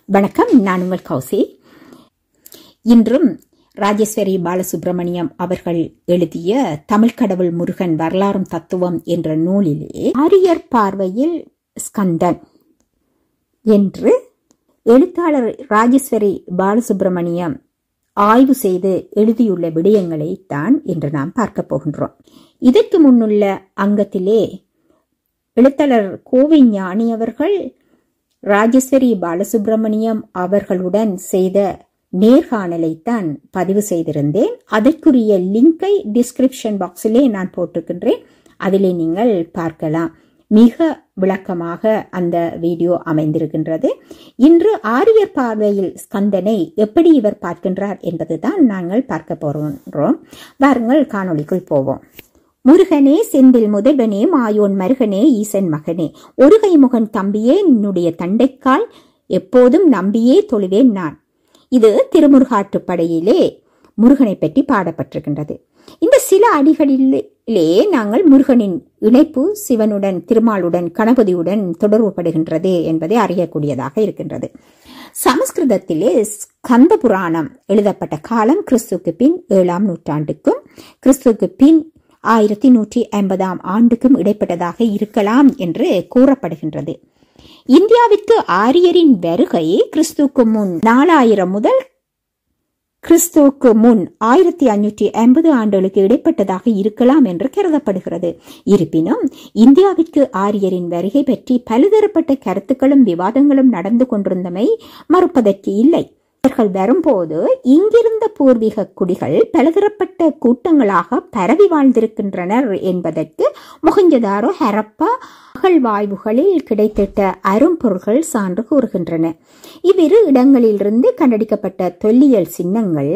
வணக்கம், நான் உங்கள் கௌசி. இன்றும் ராஜேஸ்வரி பாலசுப்ரமணியம் அவர்கள் எழுதிய தமிழ் கடவுள் முருகன் வரலாறும் தத்துவம் என்ற நூலிலே ஆரியர் பார்வையில் ஸ்கந்தன் என்று எழுத்தாளர் ராஜேஸ்வரி பாலசுப்ரமணியம் ஆய்வு செய்து எழுதியுள்ள விடயங்களை தான் இன்று நாம் பார்க்க போகின்றோம். இதற்கு முன்னுள்ள அங்கத்திலே எழுத்தாளர் கோவை ஞானி அவர்கள் ராஜேஸ்வரி பாலசுப்ரமணியம் அவர்களுடன் செய்த நேர்காணலைத்தான் பதிவு செய்திருந்தேன். அதற்குரிய லிங்கை டிஸ்கிரிப்ஷன் பாக்ஸிலே நான் போட்டிருக்கின்றேன். அதிலே நீங்கள் பார்க்கலாம். மிக விளக்கமாக அந்த வீடியோ அமைந்திருக்கின்றது. இன்று ஆரியர் பார்வையில் ஸ்கந்தனை எப்படி இவர் பார்க்கின்றார் என்பதுதான் நாங்கள் பார்க்க போகின்றோம். வாருங்கள் காணொளிக்குள் போவோம். முருகனே செந்தில் முதல்வனே மாயோன் மருகனே ஈசன் மகனே ஒருகை முகன் தம்பியே என்னுடைய தண்டைக்கால் எப்போதும் நம்பியே தொழுவேன் நான். இது திருமுருகாற்றுப்படையிலே முருகனை பற்றி பாடப்பட்டிருக்கின்றது. இந்த சில அடிகளிலே நாங்கள் முருகனின் இணைப்பு சிவனுடன், திருமாலுடன், கணபதியுடன் தொடர்புபடுகின்றது என்பதை அறியக்கூடியதாக இருக்கின்றது. சமஸ்கிருதத்திலே ஸ்கந்த புராணம் எழுதப்பட்ட காலம் கிறிஸ்துக்கு பின் 7ஆம் நூற்றாண்டுக்கும் கிறிஸ்துக்கு பின் 1150ஆம் ஆண்டுக்கும் இடைப்பட்டதாக இருக்கலாம் என்று கூறப்படுகின்றது. இந்தியாவிற்கு ஆரியரின் வருகை கிறிஸ்துக்கு முன் 4000 முதல் கிறிஸ்துக்கு முன் 1550 ஆண்டுகளுக்கு இடைப்பட்டதாக இருக்கலாம் என்று கருதப்படுகிறது. இருப்பினும் இந்தியாவிற்கு ஆரியரின் வருகை பற்றி பலதரப்பட்ட கருத்துக்களும் விவாதங்களும் நடந்து கொண்டிருந்தமை மறுப்பதற்கு இல்லை. அவர்கள் வரும்போது இங்கிருந்த பூர்வீக குடிகள் பலதரப்பட்ட கூட்டங்களாக பரவி வாழ்ந்திருக்கின்றனர் என்பதற்கு மொஹஞ்சதாரோ, ஹரப்பா அகழ்வாய்வுகளில் கிடைத்திட்ட அரும்பொருள்கள் சான்று கூறுகின்றன. இவ்விரு இடங்களிலிருந்து கண்டெடுக்கப்பட்ட தொல்லியல் சின்னங்கள்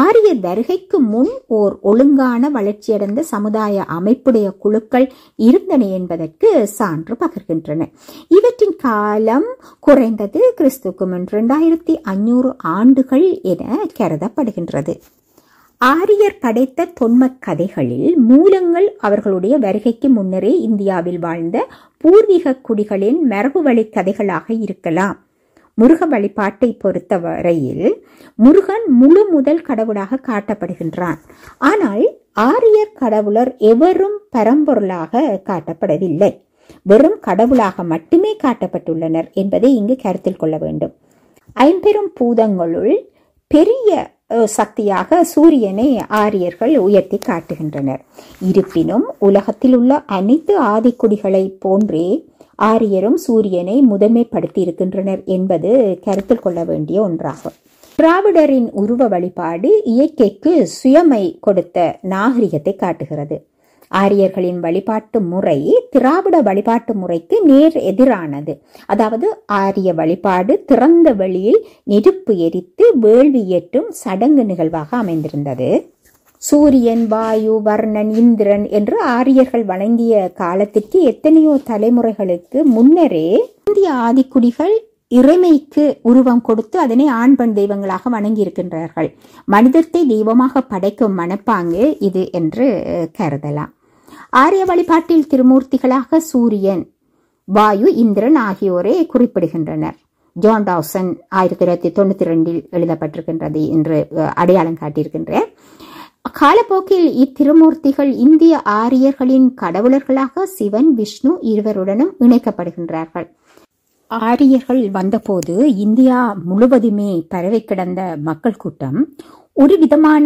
ஆரியர் வருகைக்கு முன் ஓர் ஒழுங்கான வளர்ச்சியடைந்த சமுதாய அமைப்புடைய குழுக்கள் இருந்தன என்பதற்கு சான்று பகர்கின்றன. இவற்றின் காலம் குறைந்தது கிறிஸ்துக்கு முன் 2500 ஆண்டுகள் என கருதப்படுகின்றது. ஆரியர் படைத்த தொன்மக் கதைகளில் மூலங்கள் அவர்களுடைய வருகைக்கு முன்னரே இந்தியாவில் வாழ்ந்த பூர்வீக குடிகளின் மரபு வழி கதைகளாக இருக்கலாம். முருக வழிபாட்டை பொறுத்தவரையில் முருகன் முழு முதல் கடவுளாக காட்டப்படுகின்றான். ஆனால் ஆரியர் கடவுளர் எவரும் பரம்பொருளாக காட்டப்படவில்லை. வெறும் கடவுளாக மட்டுமே காட்டப்பட்டுள்ளனர் என்பதை இங்கு கருத்தில் கொள்ள வேண்டும். ஐம்பெரும் பூதங்களுள் பெரிய சக்தியாக சூரியனை ஆரியர்கள் உயர்த்தி காட்டுகின்றனர். இருப்பினும் உலகத்தில் உள்ள அனைத்து ஆதிக்குடிகளை போன்றே ஆரியரும் சூரியனை முதன்மைப்படுத்தி இருக்கின்றனர் என்பது கருத்தில் கொள்ள வேண்டிய ஒன்றாகும். திராவிடரின் உருவ வழிபாடு இயற்கைக்கு சுயமை கொடுத்த நாகரிகத்தை காட்டுகிறது. ஆரியர்களின் வழிபாட்டு முறை திராவிட வழிபாட்டு முறைக்கு நேர் எதிரானது. அதாவது ஆரிய வழிபாடு திறந்த வெளியில் நெருப்பு எரித்து வேள்வி ஏற்றும் சடங்கு நிகழ்வாக அமைந்திருந்தது. சூரியன், வாயு, வர்ணன், இந்திரன் என்று ஆரியர்கள் வழங்கிய காலத்திற்கு எத்தனையோ தலைமுறைகளுக்கு முன்னரே இந்திய ஆதிக்குடிகள் இறைமைக்கு உருவம் கொடுத்து அதனை ஆண் பெண் தெய்வங்களாக வணங்கி இருக்கின்றார்கள். மனிதத்தை தெய்வமாக படைக்கும் மனப்பாங்கு இது என்று கருதலாம். ஆரிய வழிபாட்டில் திருமூர்த்திகளாக சூரியன், வாயு, இந்திரன் ஆகியோரை குறிப்பிடுகின்றனர். ஜான் டாவ்சன் 1992 எழுதப்பட்டிருக்கின்றது என்று அடையாளம் காட்டியிருக்கின்றார். காலப்போக்கில் இத்திருமூர்த்திகள் இந்திய ஆரியர்களின் கடவுளர்களாக சிவன், விஷ்ணு இருவருடனும் இணைக்கப்படுகின்றார்கள். ஆரியர்கள் வந்தபோது இந்தியா முழுவதுமே பரவி கிடந்த மக்கள் கூட்டம் ஒரு விதமான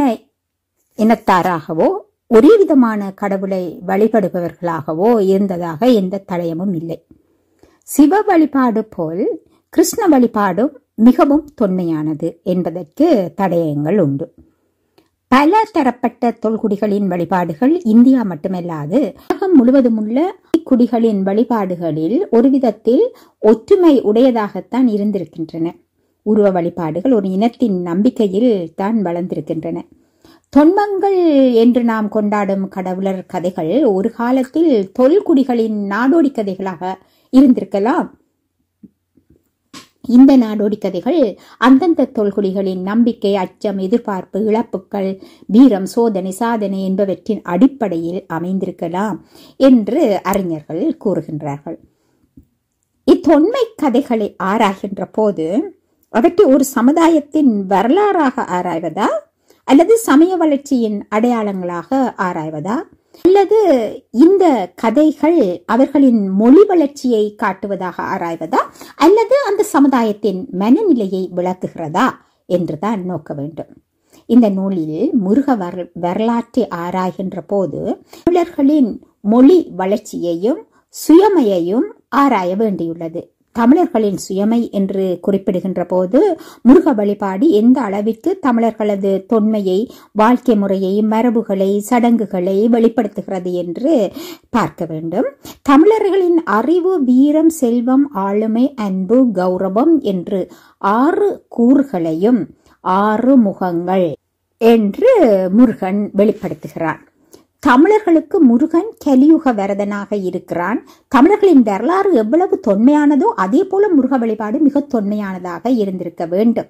இனத்தாராகவோ ஒரே விதமான கடவுளை வழிபடுபவர்களாகவோ இருந்ததாக எந்த தடயமும் இல்லை. சிவ வழிபாடு போல் கிருஷ்ண வழிபாடும் மிகவும் தொன்மையானது என்பதற்கு தடயங்கள் உண்டு. பல தரப்பட்ட தொல்குடிகளின் வழிபாடுகள் இந்தியா மட்டுமல்லாது உலகம் முழுவதும் உள்ள குடிகளின் வழிபாடுகளில் ஒரு விதத்தில் ஒற்றுமை உடையதாகத்தான் இருந்திருக்கின்றன. உருவ வழிபாடுகள் ஒரு இனத்தின் நம்பிக்கையில் தான் வளர்ந்திருக்கின்றன. தொன்மங்கள் என்று நாம் கொண்டாடும் கடவுளர் கதைகள் ஒரு காலத்தில் தொல்குடிகளின் நாடோடி கதைகளாக இருந்திருக்கலாம். இந்த நாடோடி கதைகள் அந்தந்த தொல்குடிகளின் நம்பிக்கை, அச்சம், எதிர்பார்ப்பு, இழப்புக்கள், வீரம், சோதனை, சாதனை என்பவற்றின் அடிப்படையில் அமைந்திருக்கலாம் என்று அறிஞர்கள் கூறுகின்றார்கள். இத்தொன்மை கதைகளை ஆராய்கின்ற போது அவற்றை ஒரு சமுதாயத்தின் வரலாறாக ஆராய்வதா, அல்லது சமய வளர்ச்சியின் அடையாளங்களாக ஆராய்வதா, அல்லது இந்த கதைகள் அவர்களின் மொழி வளர்ச்சியை காட்டுவதாக ஆராய்வதா, அல்லது அந்த சமுதாயத்தின் மனநிலையை விளக்குகிறதா என்றுதான் நோக்க வேண்டும். இந்த நூலில் முருக வரலாற்றை ஆராய்கின்ற போது தமிழர்களின் மொழி வளர்ச்சியையும் சுயமையையும் ஆராய வேண்டியுள்ளது. தமிழர்களின் சுயமை என்று குறிப்பிடுகின்ற போது முருக வழிபாடு எந்த அளவிற்கு தமிழர்களது தொன்மையை, வாழ்க்கை முறையை, மரபுகளை, சடங்குகளை வெளிப்படுத்துகிறது என்று பார்க்க வேண்டும். தமிழர்களின் அறிவு, வீரம், செல்வம், ஆளுமை, அன்பு, கௌரவம் என்று 6 கூறுகளையும் 6 முகங்கள் என்று முருகன் வெளிப்படுத்துகிறான். தமிழர்களுக்கு முருகன் கலியுக வரதனாக இருக்கிறான். தமிழர்களின் வரலாறு எவ்வளவு தொன்மையானதோ அதே போல முருக வழிபாடு மிக தொன்மையானதாக இருந்திருக்க வேண்டும்.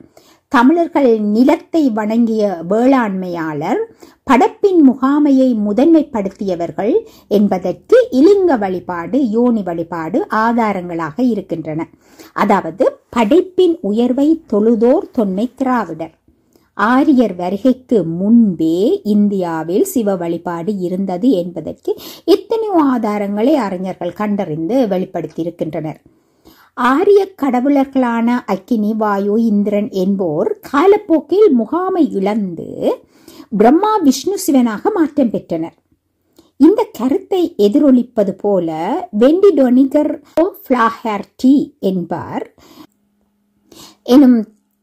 தமிழர்கள் நிலத்தை வணங்கிய வேளாண்மையாளர், படைப்பின் முகாமையை முதன்மைப்படுத்தியவர்கள் என்பதற்கு இலிங்க வழிபாடு, யோனி வழிபாடு ஆதாரங்களாக இருக்கின்றன. அதாவது படைப்பின் உயர்வை தொழுதோர் தொன்மை திராவிடர். ஆரியர் வருகைக்கு முன்பே இந்தியாவில் சிவ வழிபாடு இருந்தது என்பதற்கு எத்தனையோ ஆதாரங்களை அறிஞர்கள் கண்டறிந்து வெளிப்படுத்தி இருக்கின்றனர். ஆரிய கடவுளர்களான அக்கினி, வாயு, இந்திரன் என்போர் காலப்போக்கில் முகாமை இழந்து பிரம்மா, விஷ்ணு, சிவனாக மாற்றம் பெற்றனர். இந்த கருத்தை எதிரொலிப்பது போல வெண்டிடோனிகர் ஃபிளாஹெர்டி என்பார் எனும்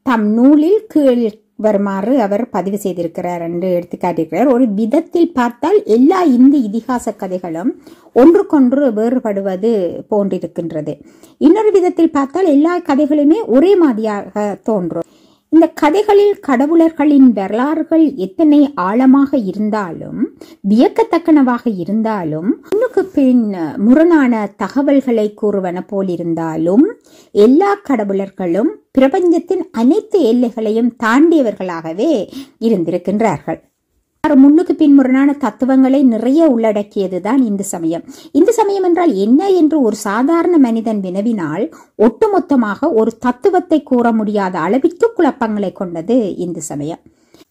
தம் நூலில் கீழ் வருமாறு அவர் பதிவு செய்திருக்கிறார் என்று எடுத்துக்காட்டியிருக்கிறார். ஒரு விதத்தில் பார்த்தால் எல்லா இந்து இதிகாச கதைகளும் ஒன்றுக்கொன்று வேறுபடுவது போன்றிருக்கின்றது. இன்னொரு விதத்தில் பார்த்தால் எல்லா கதைகளுமே ஒரே மாதிரியாக தோன்றும். இந்த கதைகளில் கடவுளர்களின் வரலாறுகள் எத்தனை ஆழமாக இருந்தாலும், வியக்கத்தக்கனவாக இருந்தாலும், முன்னுக்கு பின் முரணான தகவல்களை கூறுவன போலிருந்தாலும், எல்லா கடவுளர்களும் பிரபஞ்சத்தின் அனைத்து எல்லைகளையும் தாண்டியவர்களாகவே இருந்திருக்கின்றார்கள். முன்னுக்கு பின்முரணான தத்துவங்களை நிறைய உள்ளடக்கியதுதான் இந்து சமயம். இந்து சமயம் என்றால் என்ன என்று ஒரு சாதாரண மனிதன் வினவினால் ஒட்டுமொத்தமாக ஒரு தத்துவத்தை கூற முடியாத அளவிற்கு குழப்பங்களை கொண்டது இந்து சமயம்.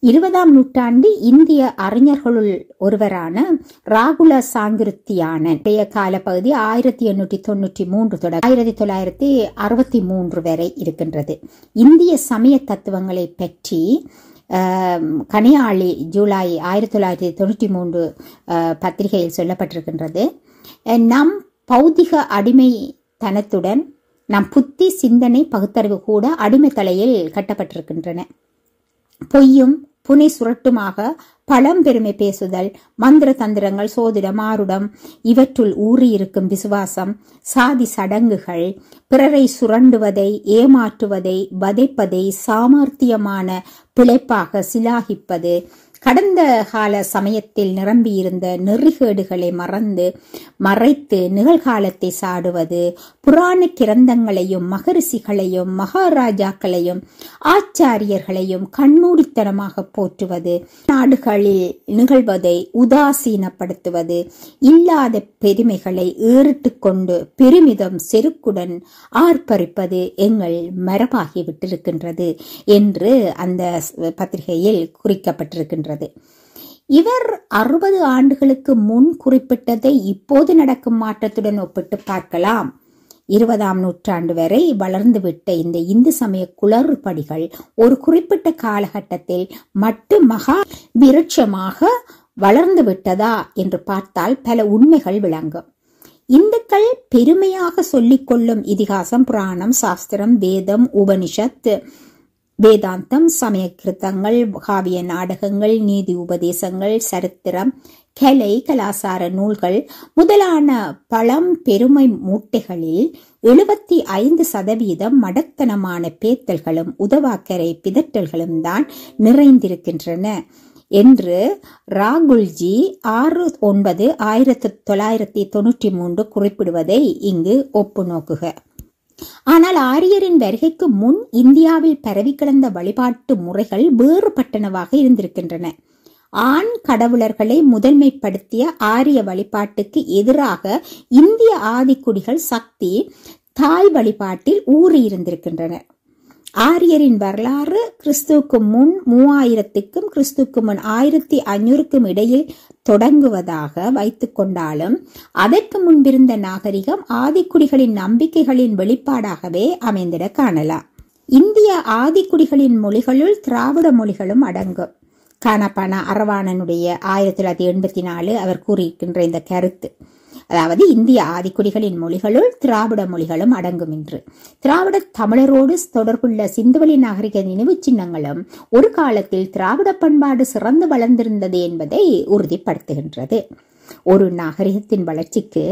20ஆம் நூற்றாண்டு இந்திய அறிஞர்களுள் ஒருவரான ராகுல சாங்கிருத்தியானன் காலப்பகுதி 1893 தொடர் 1963 வரை இருக்கின்றது. இந்திய சமய தத்துவங்களை பற்றி கனியாளி ஜூலை 1993 பத்திரிகையில் சொல்லப்பட்டிருக்கின்றது. நம் பௌதிக அடிமைத்தனத்துடன் நம் புத்தி, சிந்தனை, பகுத்தறிவு கூட அடிமை தலையில் கட்டப்பட்டிருக்கின்றன. பொய்யும் புனை சுரட்டுமாக பழம்பெருமை பேசுதல், மந்திர தந்திரங்கள், சோதிடம், ஆருடம், இவற்றுள் ஊறியிருக்கும் விசுவாசம், சாதி சடங்குகள், பிறரை சுரண்டுவதை, ஏமாற்றுவதை, வதைப்பதை சாமர்த்தியமான பிழைப்பாக சிலாகிப்பது, கடந்த கால சமயத்தில் நிரம்பியிருந்த நெறிகேடுகளை மறைத்து நிகழ்காலத்தை சாடுவது, புராண கிரந்தங்களையும் மகரிஷிகளையும் மகாராஜாக்களையும் ஆச்சாரியர்களையும் கண்மூடித்தனமாக போற்றுவது, நாடுகளில் நிகழ்வதை உதாசீனப்படுத்துவது, இல்லாத பெருமைகளை ஏறிட்டு கொண்டு பெருமிதம் செருக்குடன் ஆர்ப்பரிப்பது எங்கள் மரபாகிவிட்டிருக்கின்றது என்று அந்த பத்திரிகையில் குறிக்கப்பட்டிருக்கின்றது. இவர் 60 ஆண்டுகளுக்கு முன் குறிப்பிட்டதை இப்போது நடக்கும் மாற்றத்துடன் ஒப்பிட்டு பார்க்கலாம். 20ஆம் நூற்றாண்டு வரை வளர்ந்துவிட்ட இந்த இந்து சமய குளறுபடிகள் ஒரு குறிப்பிட்ட காலகட்டத்தில் மட்டும் மகா விருட்சமாக வளர்ந்து விட்டதா என்று பார்த்தால் பல உண்மைகள் விளங்கும். இந்துக்கள் பெருமையாக சொல்லிக் கொள்ளும் இதிகாசம், புராணம், சாஸ்திரம், வேதம், உபனிஷத், வேதாந்தம், சமய கிருத்தங்கள், காவிய நாடகங்கள், நீதி உபதேசங்கள், சரித்திரம், கலை, கலாசார நூல்கள் முதலான பழம் பெருமை மூட்டைகளில் 75% மடத்தனமான பேத்தல்களும் உதவாக்கரை பிதற்றல்களும் தான் நிறைந்திருக்கின்றன என்று ராகுல்ஜி 6/9/1993 குறிப்பிடுவதை இங்கு ஒப்பு நோக்குக. ஆனால் ஆரியரின் வருகைக்கு முன் இந்தியாவில் பரவி கிடந்த வழிபாட்டு முறைகள் வேறுபட்டனவாக இருந்திருக்கின்றன. ஆண் கடவுளர்களை முதன்மைப்படுத்திய ஆரிய வழிபாட்டுக்கு எதிராக இந்திய ஆதிக்குடிகள் சக்தி தாய் வழிபாட்டில் ஊறியிருந்திருக்கின்றனர். ஆரியரின் வரலாறு கிறிஸ்துவுக்கு முன் 3000க்கும் கிறிஸ்துவுக்கு முன் 1500க்கும் இடையில் தொடங்குவதாக வைத்துக் கொண்டாலும் அதற்கு முன்பிருந்த நாகரிகம் ஆதிக்குடிகளின் நம்பிக்கைகளின் வெளிப்பாடாகவே அமைந்திட காணலாம். இந்திய ஆதிக்குடிகளின் மொழிகளுள் திராவிட மொழிகளும் அடங்கும். கானப்பான அரவாணனுடைய 1984 அவர் கூறியிருக்கின்ற இந்த கருத்து, அதாவது இந்திய ஆதிக்குடிகளின் மொழிகளுள் திராவிட மொழிகளும் அடங்கும் என்று. திராவிட தமிழரோடு தொடர்புள்ள சிந்துவெளி நாகரிக நினைவு சின்னங்களும் ஒரு காலத்தில் திராவிட பண்பாடு சிறந்து வளர்ந்திருந்தது என்பதை உறுதிப்படுத்துகின்றது. ஒரு நாகரிகத்தின் வளர்ச்சிக்கு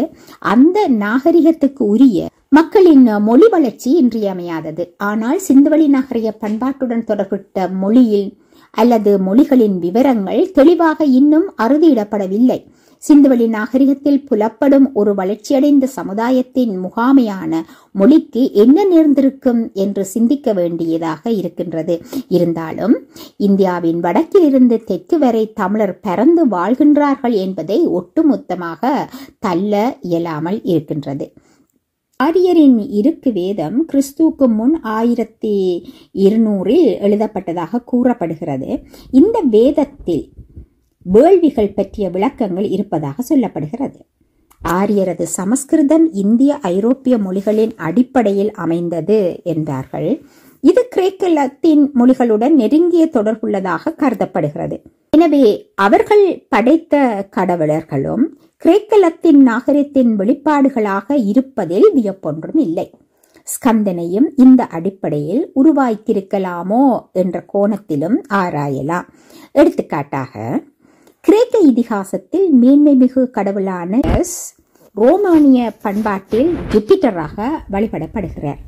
அந்த நாகரிகத்துக்கு உரிய மக்களின் மொழி வளர்ச்சி இன்றியமையாதது. ஆனால் சிந்துவெளி நாகரிக பண்பாட்டுடன் தொடர்புட்ட மொழியில் அல்லது மொழிகளின் விவரங்கள் தெளிவாக இன்னும் அறுதியிடப்படவில்லை. சிந்துவெளி நாகரிகத்தில் புலப்படும் ஒரு வளர்ச்சியடைந்த சமுதாயத்தின் முகாமையான மொழிக்கு என்ன நேர்ந்திருக்கும் என்று சிந்திக்க வேண்டியதாக இருக்கின்றது. இருந்தாலும் இந்தியாவின் வடக்கிலிருந்து தெற்கு வரை தமிழர் பரந்து வாழ்கின்றார்கள் என்பதை ஒட்டுமொத்தமாக தள்ள இயலாமல் இருக்கின்றது. ஆரியரின் இருக்கு வேதம் கிறிஸ்துவுக்கு முன் 1200 எழுதப்பட்டதாக கூறப்படுகிறது. இந்த வேதத்தில் வேள்விகள் பற்றிய விளக்கங்கள் இருப்பதாக சொல்லப்படுகிறது. ஆரியரது சமஸ்கிருதம் இந்திய ஐரோப்பிய மொழிகளின் அடிப்படையில் அமைந்தது என்றார்கள். இது கிரேக்க லத்தீன் மொழிகளுடன் நெருங்கிய தொடர்புள்ளதாக கருதப்படுகிறது. எனவே அவர்கள் படைத்த கடவுளர்களும் கிரேக்க லத்தீன் நாகரிகத்தின் வெளிப்பாடுகளாக இருப்பதில் வியப்பொன்றும் இல்லை. ஸ்கந்தனையும் இந்த அடிப்படையில் உருவாக்கியிருக்கலாமோ என்ற கோணத்திலும் ஆராயலாம். எடுத்துக்காட்டாக, கிரேக்க இதிகாசத்தில் மேன்மை மிகு கடவுளான ரோமானிய பண்பாட்டில் ஜூபிட்டராக வழிபடப்படுகிறார்.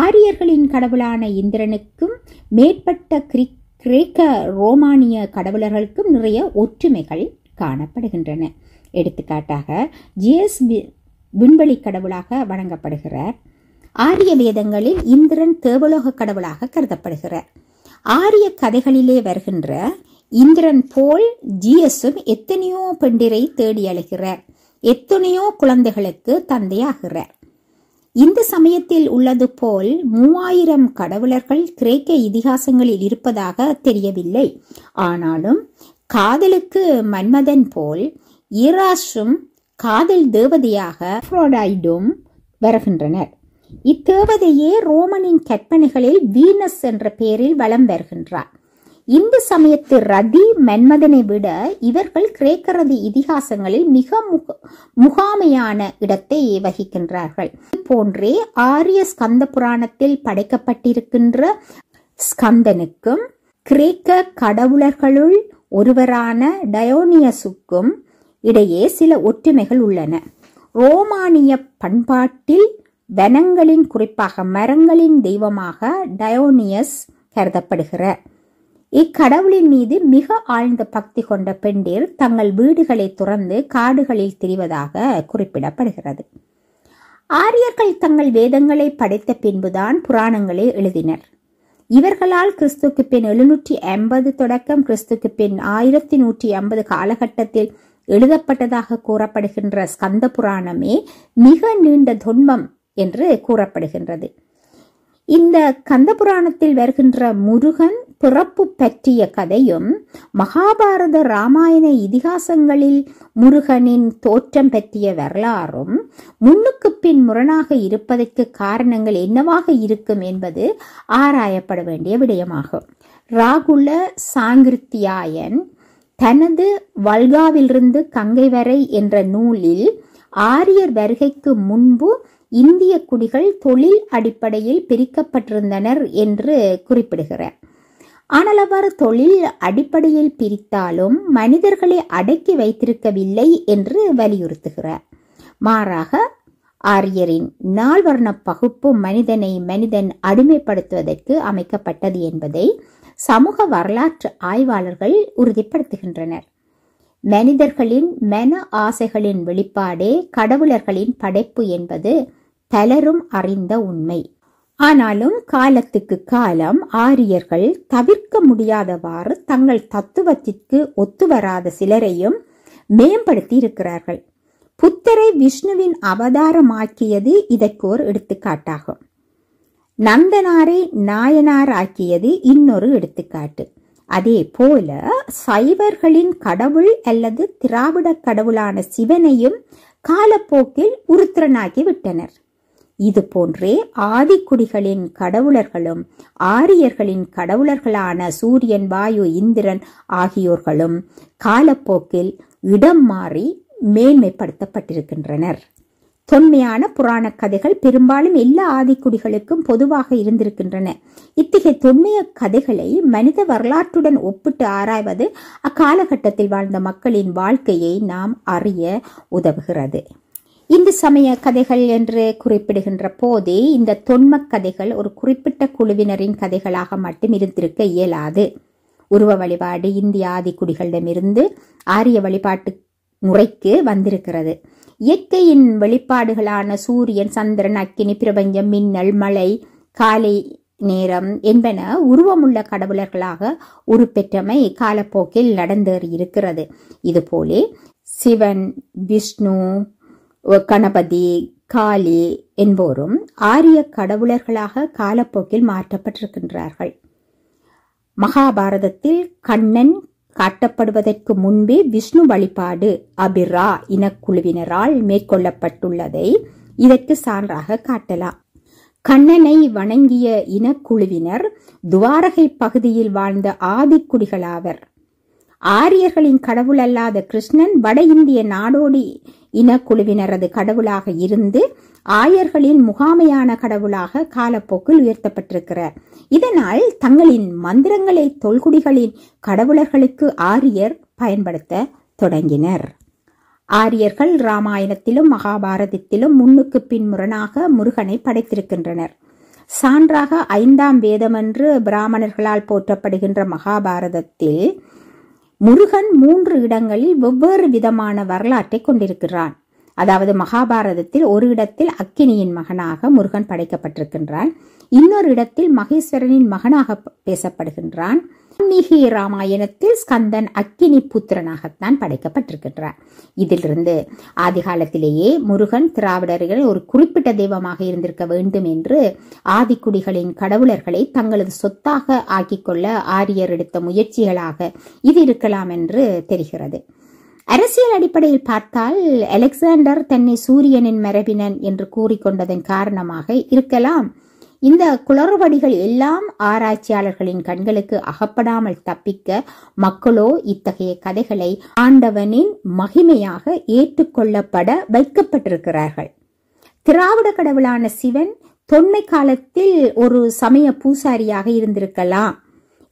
ஆரியர்களின் கடவுளான இந்திரனுக்கும் மேற்பட்ட கிரேக்க ரோமானிய கடவுளர்களுக்கும் நிறைய ஒற்றுமைகள் காணப்படுகின்றன. எடுத்துக்காட்டாக, ஜியஸ் விண்வெளி கடவுளாக வணங்கப்படுகிறார். ஆரிய வேதங்களில் இந்திரன் தேவலோக கடவுளாக கருதப்படுகிறார். ஆரிய கதைகளிலே வருகின்ற இந்திரன் போல் ஜியஸும் எத்தனையோ பெண்டிரை தேடி அழைகிறார், எத்தனையோ குழந்தைகளுக்கு தந்தையாகிறார். இந்த சமயத்தில் உள்ளது போல் 3000 கடவுளர்கள் கிரேக்க இதிகாசங்களில் இருப்பதாக தெரியவில்லை. ஆனாலும் காதலுக்கு மன்மதன் போல் ஈராஸும் காதல் தேவதையாக அப்ரோடைடும் வருகின்றனர். இத்தேவதையே ரோமனின் கற்பனைகளில் வீனஸ் என்ற பெயரில் வலம் வருகின்றார். இந்த சமயத்து ரதி மன்மதனை விட இவர்கள் கிரேக்க ரதி இதிகாசங்களில் மிக முகாமையான இடத்தை வகிக்கின்றார்கள். போன்றே ஆரிய ஸ்கந்த புராணத்தில் படைக்கப்பட்டிருக்கின்ற ஸ்கந்தனுக்கும் கிரேக்க கடவுளர்களுள் ஒருவரான டயோனியஸுக்கும் இடையே சில ஒற்றுமைகள் உள்ளன. ரோமானிய பண்பாட்டில் வனங்களின், குறிப்பாக மரங்களின் தெய்வமாக டயோனியஸ் கருதப்படுகிறார். இக்கடவுளின் மீது மிக ஆழ்ந்த பக்தி கொண்ட பெண்டிர் தங்கள் வீடுகளை துறந்து காடுகளில் திரிவதாக குறிப்பிடப்படுகிறது. ஆரியர்கள் தங்கள் வேதங்களை படைத்த பின்புதான் புராணங்களை எழுதினர். இவர்களால் கிறிஸ்துக்கு பின் 750 தொடக்கம் கிறிஸ்துக்கு பின் 1150 காலகட்டத்தில் எழுதப்பட்டதாக கூறப்படுகின்ற ஸ்கந்த புராணமே மிக நீண்ட தொன்மம் என்று கூறப்படுகின்றது. இந்த கந்த புராணத்தில் வருகின்ற முருகன் பிறப்பு பற்றிய கதையும் மகாபாரத ராமாயண இதிகாசங்களில் முருகனின் தோற்றம் பற்றிய வரலாறும் முன்னுக்கு பின் முரணாக இருப்பதற்கு காரணங்கள் என்னவாக இருக்கும் என்பது ஆராயப்பட வேண்டிய விடயமாகும். ராகுல சாங்கிருத்தியாயன் தனது வல்காவிலிருந்து கங்கை வரை என்ற நூலில் ஆரியர் வருகைக்கு முன்பு இந்திய குடிகள் தொழில் அடிப்படையில் பிரிக்கப்பட்டிருந்தனர் என்று குறிப்பிடுகிறார். ஆனால் அவ்வாறு தொழில் அடிப்படையில் பிரித்தாலும் மனிதர்களை அடக்கி வைத்திருக்கவில்லை என்று வலியுறுத்துகிறார். மாறாக ஆரியரின் நால்வர்ண பகுப்பு மனிதன் அடிமைப்படுத்துவதற்கு அமைக்கப்பட்டது என்பதை சமூக வரலாற்று ஆய்வாளர்கள் உறுதிப்படுத்துகின்றனர். மனிதர்களின் மன ஆசைகளின் வெளிப்பாடே கடவுளர்களின் படைப்பு என்பது பலரும் அறிந்த உண்மை. ஆனாலும் காலத்துக்கு காலம் ஆரியர்கள் தவிர்க்க முடியாதவாறு தங்கள் தத்துவத்திற்கு ஒத்துவராத சிலரையும் மேம்படுத்தி இருக்கிறார்கள். புத்தரை விஷ்ணுவின் அவதாரமாக்கியது இதற்கு ஒரு எடுத்துக்காட்டாகும். நந்தனாரை நாயனார் ஆக்கியது இன்னொரு எடுத்துக்காட்டு. அதே போல சைவர்களின் கடவுள் அல்லது திராவிட கடவுளான சிவனையும் காலப்போக்கில் உருத்திரனாக்கி விட்டனர். இது போன்றே ஆதிக்குடிகளின் கடவுளர்களும் ஆரியர்களின் கடவுளர்களான சூரியன், வாயு, இந்திரன் ஆகியோர்களும் காலப்போக்கில் இடம் மாறி மேன்மைப்படுத்தப்பட்டிருக்கின்றனர். தொன்மையான புராண கதைகள் பெரும்பாலும் எல்லா ஆதிக்குடிகளுக்கும் பொதுவாக இருந்திருக்கின்றன. இத்தகைய தொன்மைய கதைகளை மனித வரலாற்றுடன் ஒப்பிட்டு ஆராய்வது அக்காலகட்டத்தில் வாழ்ந்த மக்களின் வாழ்க்கையை நாம் அறிய உதவுகிறது. இந்து சமய கதைகள் என்று குறிப்பிடுகின்ற போதே இந்த தொன்ம கதைகள் ஒரு குறிப்பிட்ட குழுவினரின் கதைகளாக மட்டும் இருந்திருக்க இயலாது. உருவ வழிபாடு இந்திய ஆதிக்குடிகளிடமிருந்து ஆரிய வழிபாட்டு முறைக்கு வந்திருக்கிறது. இயற்கையின் வெளிப்பாடுகளான சூரியன், சந்திரன், அக்கினி, பிரபஞ்சம், மின்னல், மழை, காலை நேரம் என்பன உருவமுள்ள கடவுளர்களாக உருப்பெற்றமை காலப்போக்கில் நடந்தேறி இருக்கிறது. இதுபோலே சிவன், விஷ்ணு, கணபதி, காளி என்போரும் ஆரிய கடவுளர்களாக காலப்போக்கில் மாற்றப்பட்டிருக்கின்றார்கள். மகாபாரதத்தில் கண்ணன் காட்டப்படுவதற்கு முன்பே விஷ்ணு வழிபாடு அபிரா இனக்குழுவினரால் மேற்கொள்ளப்பட்டுள்ளதை இதற்கு சான்றாக காட்டலாம். கண்ணனை வணங்கிய இனக்குழுவினர் துவாரகை பகுதியில் வாழ்ந்த ஆதிக்குடிகளாவர். ஆரியர்களின் கடவுள் அல்லாத கிருஷ்ணன் வட இந்திய நாடோடி இனக்குழுவினரது கடவுளாக இருந்து ஆயர்களின் முகாமையான கடவுளாக காலப்போக்கில் உயர்த்தப்பட்டிருக்கிறார். இதனால் தங்களின் மந்திரங்களை தொல்குடிகளின் கடவுளர்களுக்கு ஆரியர் பயன்படுத்த தொடங்கினர். ஆரியர்கள் ராமாயணத்திலும் மகாபாரதத்திலும் முன்னுக்கு பின் முரணாக முருகனை படைத்திருக்கின்றனர். சான்றாக 5ஆம் வேதம் என்று பிராமணர்களால் போற்றப்படுகின்ற மகாபாரதத்தில் முருகன் 3 இடங்களில் வெவ்வேறு விதமான வரலாற்றை கொண்டிருக்கிறான். அதாவது மகாபாரதத்தில் ஒரு இடத்தில் அக்கினியின் மகனாக முருகன் படைக்கப்பட்டிருக்கின்றான், இன்னொரு இடத்தில் மகேஸ்வரனின் மகனாக பேசப்படுகின்றான். வால்மீகி ராமாயணத்தில் ஸ்கந்தன் அக்கினி புத்திரனாகத்தான் படைக்கப்பட்டிருக்கின்றான். இதிலிருந்து ஆதிகாலத்திலேயே முருகன் திராவிடர்கள் ஒரு குறிப்பிட்ட தெய்வமாக இருந்திருக்க வேண்டும் என்று ஆதிக்குடிகளின் கடவுளர்களை தங்களது சொத்தாக ஆக்கிக்கொள்ள ஆரியர் எடுத்த முயற்சிகளாக இது இருக்கலாம் என்று தெரிகிறது. அரசியல் அடிப்படையில் பார்த்தால் அலெக்சாண்டர் தன்னை சூரியனின் மரபினன் என்று கூறிக்கொண்டதன் காரணமாக இருக்கலாம். இந்த குளறுபடிகள் எல்லாம் ஆராய்ச்சியாளர்களின் கண்களுக்கு அகப்படாமல் தப்பிக்க மக்களோ இத்தகைய கதைகளை ஆண்டவனின் மகிமையாக ஏற்றுக்கொள்ளப்பட வைக்கப்பட்டிருக்கிறார்கள். திராவிட கடவுளான சிவன் தொன்மை காலத்தில் ஒரு சமய பூசாரியாக இருந்திருக்கலாம்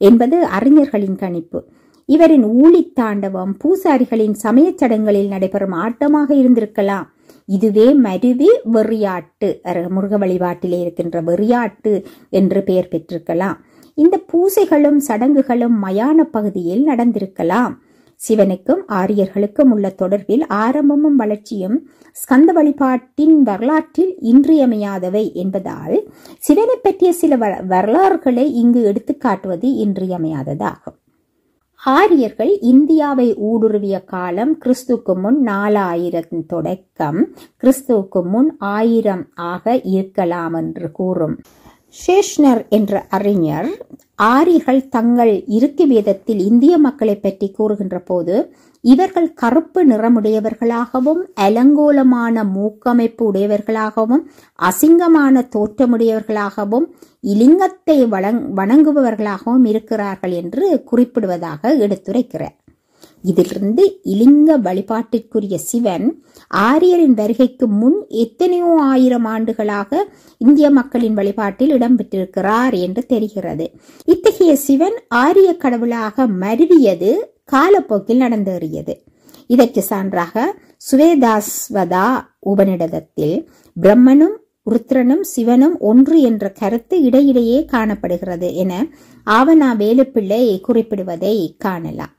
என்பது அறிஞர்களின் கணிப்பு. இவரின் ஊழித்தாண்டவம் பூசாரிகளின் சமய சடங்குகளில் நடைபெறும் ஆட்டமாக இருந்திருக்கலாம். இதுவே மருவி வெறியாட்டு, முருக வழிபாட்டிலே இருக்கின்ற வெறியாட்டு என்று பெயர் பெற்றிருக்கலாம். இந்த பூசைகளும் சடங்குகளும் மயான பகுதியில் நடந்திருக்கலாம். சிவனுக்கும் ஆரியர்களுக்கும் உள்ள தொடர்பில் ஆரம்பமும் வளர்ச்சியும் ஸ்கந்த வழிபாட்டின் வரலாற்றில் இன்றியமையாதவை என்பதால் சிவனை பற்றிய சில வரலாறுகளை இங்கு எடுத்துக்காட்டுவது இன்றியமையாததாகும். ஆரியர்கள் இந்தியாவை ஊடுருவிய காலம் கிறிஸ்துக்கு முன் 4000 தொடக்கம் கிறிஸ்துவுக்கு முன் 1000 ஆக இருக்கலாம் என்று கூறும் ஷேஷ்னர் என்ற அறிஞர் ஆரியர்கள் தங்கள் இருக்கு வேதத்தில் இந்திய மக்களை பற்றி கூறுகின்ற போது இவர்கள் கருப்பு நிறமுடையவர்களாகவும் அலங்கோலமான மூக்கமைப்பு உடையவர்களாகவும் அசிங்கமான தோற்றமுடையவர்களாகவும் இலிங்கத்தை வணங்குபவர்களாகவும் இருக்கிறார்கள் என்று குறிப்பிடுவதாக எடுத்துரைக்கிறார். இதிலிருந்து இலிங்க வழிபாட்டிற்குரிய சிவன் ஆரியரின் வருகைக்கு முன் எத்தனையோ 1000 ஆண்டுகளாக இந்திய மக்களின் வழிபாட்டில் இடம்பெற்றிருக்கிறார் என்று தெரிகிறது. இத்தகைய சிவன் ஆரிய கடவுளாக மருவியது காலப்போக்கில் நடந்தேறியது. இதற்கு சான்றாக சுவேதாஸ்வதா உபநிடதத்தில் பிரம்மனும் ருத்ரனும் சிவனும் ஒன்று என்ற கருத்து இடையிடையே காணப்படுகிறது என ஆவணா வேலுப்பிள்ளை குறிப்பிடுவதை காணலாம்.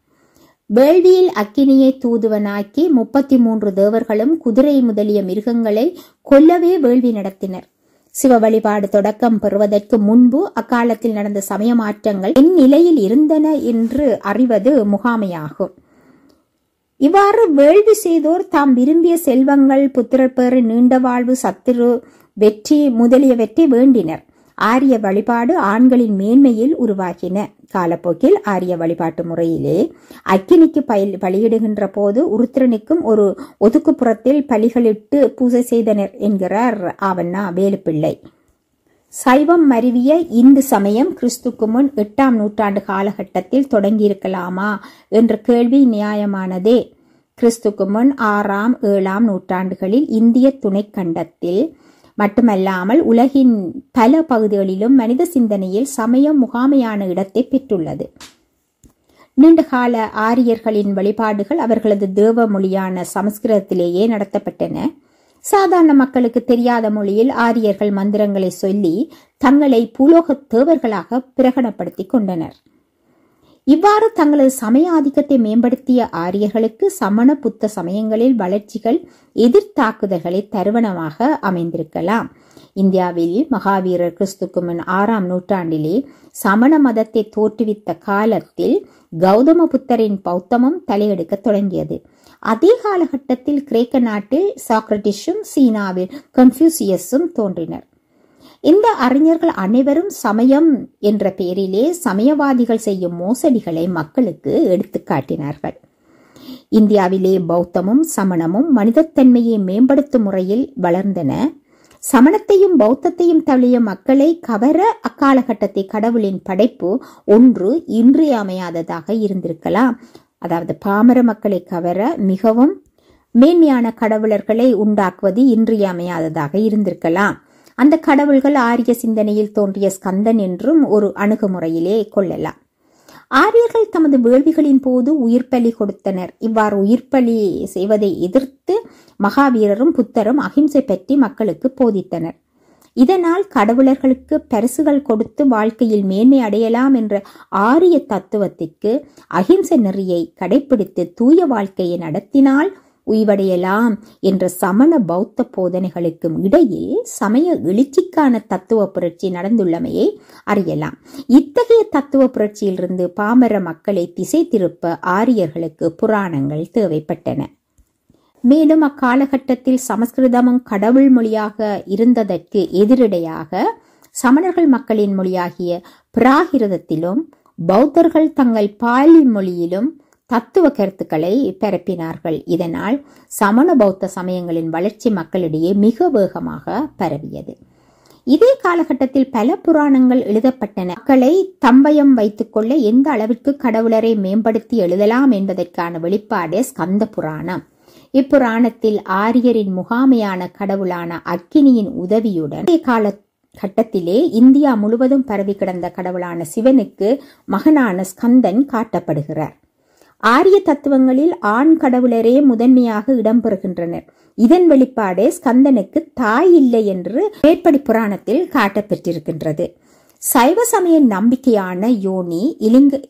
வேள்வியில் அக்கினியை தூதுவனாக்கி 33 தேவர்களும் குதிரை முதலிய மிருகங்களை கொல்லவே வேள்வி நடத்தினர். சிவ வழிபாடு தொடக்கம் பெறுவதற்கு முன்பு அக்காலத்தில் நடந்த சமய மாற்றங்கள் என் நிலையில் இருந்தன என்று அறிவது முகாமையாகும். இவ்வாறு வேள்வி செய்தோர் தாம் விரும்பிய செல்வங்கள், புத்திரப்பேறு, நீண்ட வாழ்வு, சத்துரு வெற்றி முதலியவற்றை வேண்டினர். ஆரிய வழிபாடு ஆண்களின் மேன்மையில் உருவாகின. காலப்போக்கில் ஆரிய வழிபாட்டு முறையிலே அக்கினிக்கு பலியிடுகின்ற போது உருத்திரனுக்கும் ஒரு ஒதுக்குப்புறத்தில் பலிகளிட்டு பூஜை செய்தனர் என்கிறார் ஆவண்ணா வேலுப்பிள்ளை. சைவம் மருவிய இந்து சமயம் கிறிஸ்துக்கு முன் 8ஆம் நூற்றாண்டு காலகட்டத்தில் தொடங்கியிருக்கலாமா என்ற கேள்வி நியாயமானதே. கிறிஸ்துக்கு முன் 6ஆம் 7ஆம் நூற்றாண்டுகளில் இந்திய துணைக்கண்டத்தில் மட்டுமல்லாமல் உலகின் பல பகுதிகளிலும் மனித சிந்தனையில் சமயம் முகாமையான இடத்தை பெற்றுள்ளது. நீண்டகால ஆரியர்களின் வழிபாடுகள் அவர்களது தேவ மொழியான சமஸ்கிருதத்திலேயே நடத்தப்பட்டன. சாதாரண மக்களுக்கு தெரியாத மொழியில் ஆரியர்கள் மந்திரங்களை சொல்லி தங்களை பூலோக தேவர்களாக பிரகடனப்படுத்தி கொண்டனர். இவ்வாறு தங்களது சமய ஆதிக்கத்தை மேம்படுத்திய ஆரியர்களுக்கு சமண புத்த சமயங்களில் வளர்ச்சிகள் எதிர்த்தாக்குதல்களை தருவனமாக அமைந்திருக்கலாம். இந்தியாவில் மகாவீரர் கிறிஸ்துக்கு முன் 6ஆம் நூற்றாண்டிலே சமண மதத்தை தோற்றுவித்த காலத்தில் கௌதம புத்தரின் பௌத்தமும் தலையெடுக்க தொடங்கியது. அதே காலகட்டத்தில் கிரேக்க நாட்டில் சாக்ரட்டிஸும் சீனாவில் கன்ஃபியூசியஸும் தோன்றினர். இந்த அறிஞர்கள் அனைவரும் சமயம் என்ற பெயரிலே சமயவாதிகள் செய்யும் மோசடிகளை மக்களுக்கு எடுத்து காட்டினார்கள். இந்தியாவிலே பௌத்தமும் சமணமும் மனிதத்தன்மையை மேம்படுத்தும் முறையில் வளர்ந்தன. சமணத்தையும் பௌத்தத்தையும் தழுவிய மக்களை கவர அக்காலகட்டத்தை கடவுளின் படைப்பு ஒன்று இன்றியமையாததாக இருந்திருக்கலாம். அதாவது பாமர மக்களை கவர மிகவும் மேன்மையான கடவுளர்களை உண்டாக்குவது இன்றியமையாததாக இருந்திருக்கலாம். அந்த கடவுள்கள் ஆரிய சிந்தனையில் தோன்றிய ஸ்கந்தன் என்றும் ஒரு அணுகுமுறையிலே கொள்ளலாம். ஆரியர்கள் தமது வேள்விகளின் போது உயிர்பலி கொடுத்தனர். இவ்வாறு உயிர்பலி செய்வதை எதிர்த்து மகாவீரரும் புத்தரும் அகிம்சை பற்றி மக்களுக்கு போதித்தனர். இதனால் கடவுளர்களுக்கு பரிசுகள் கொடுத்து வாழ்க்கையில் மேன்மை அடையலாம் என்ற ஆரிய தத்துவத்திற்கு அகிம்சை நெறியை கடைபிடித்து தூய வாழ்க்கையை நடத்தினால் உய்வடையலாம் என்ற சமண பௌத்த போதனைகளுக்கும் இடையில் சமய எழுச்சிக்கான தத்துவ புரட்சி நடந்துள்ளமையை அறியலாம். இத்தகைய தத்துவ புரட்சியிலிருந்து பாமர மக்களை திசை திருப்ப ஆரியர்களுக்கு புராணங்கள் தேவைப்பட்டன. மேலும் அக்காலகட்டத்தில் சமஸ்கிருதமும் கடவுள் மொழியாக இருந்ததற்கு எதிரடையாக சமணர்கள் மக்களின் மொழியாகிய பிராகிருதத்திலும் பௌத்தர்கள் தங்கள் பாலி மொழியிலும் தத்துவ கருத்துக்களை பரப்பினார்கள். இதனால் சமண பௌத்த சமயங்களின் வளர்ச்சி மக்களிடையே மிக வேகமாக பரவியது. இதே காலகட்டத்தில் பல புராணங்கள் எழுதப்பட்டன. மக்களை தம்பயம் வைத்துக் கொள்ள எந்த அளவிற்கு கடவுளரை மேம்படுத்தி எழுதலாம் என்பதற்கான வெளிப்பாடே ஸ்கந்த புராணம். இப்புராணத்தில் ஆரியரின் முகாமையான கடவுளான அக்கினியின் உதவியுடன் காலகட்டத்திலே இந்தியா முழுவதும் பரவி கிடந்த கடவுளான சிவனுக்கு மகனான ஸ்கந்தன் காட்டப்படுகிறார். ஆரிய தத்துவங்களில் ஆண் கடவுளரே முதன்மையாக இடம்பெறுகின்றனர். இதன் வெளிப்பாடே ஸ்கந்தனுக்கு தாய் இல்லை என்று மேற்படி புராணத்தில் காட்டப்பெற்றிருக்கின்றது. சைவ சமய நம்பிக்கையான யோனி இலிங்க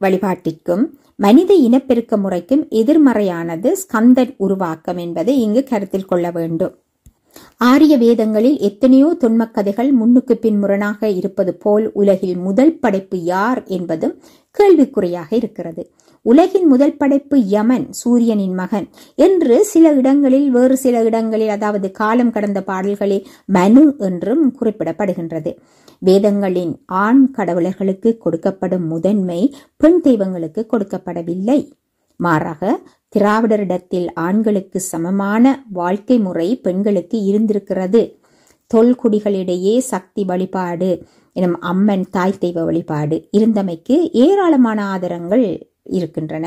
வழிபாட்டிற்கும் மனித இனப்பெருக்க முறைக்கும் எதிர்மறையானது ஸ்கந்தன் உருவாக்கம் என்பதை இங்கு கருத்தில் கொள்ள வேண்டும். ஆரிய வேதங்களில் எத்தனையோ தொன்மக்கதைகள் முன்னுக்கு பின் முரணாக இருப்பது போல் உலகில் முதல் படைப்பு யார் என்பதும் கேள்விக்குறியாக இருக்கிறது. உலகின் முதல் படைப்பு யமன், சூரியனின் மகன் என்று சில இடங்களில், வேறு சில இடங்களில், அதாவது காலம் கடந்த பாடல்களில் மனு என்றும் குறிப்பிடப்படுகின்றது. வேதங்களின் ஆண் கடவுளர்களுக்கு கொடுக்கப்படும் முதன்மை பெண் தெய்வங்களுக்கு கொடுக்கப்படவில்லை. மாறாக திராவிடரிடத்தில் ஆண்களுக்கு சமமான வாழ்க்கை முறை பெண்களுக்கு இருந்திருக்கிறது. தொல்குடிகளிடையே சக்தி வழிபாடு எனும் அம்மன் தாய் தெய்வ வழிபாடு இருந்தமைக்கு ஏராளமான ஆதாரங்கள் இருக்கின்றன.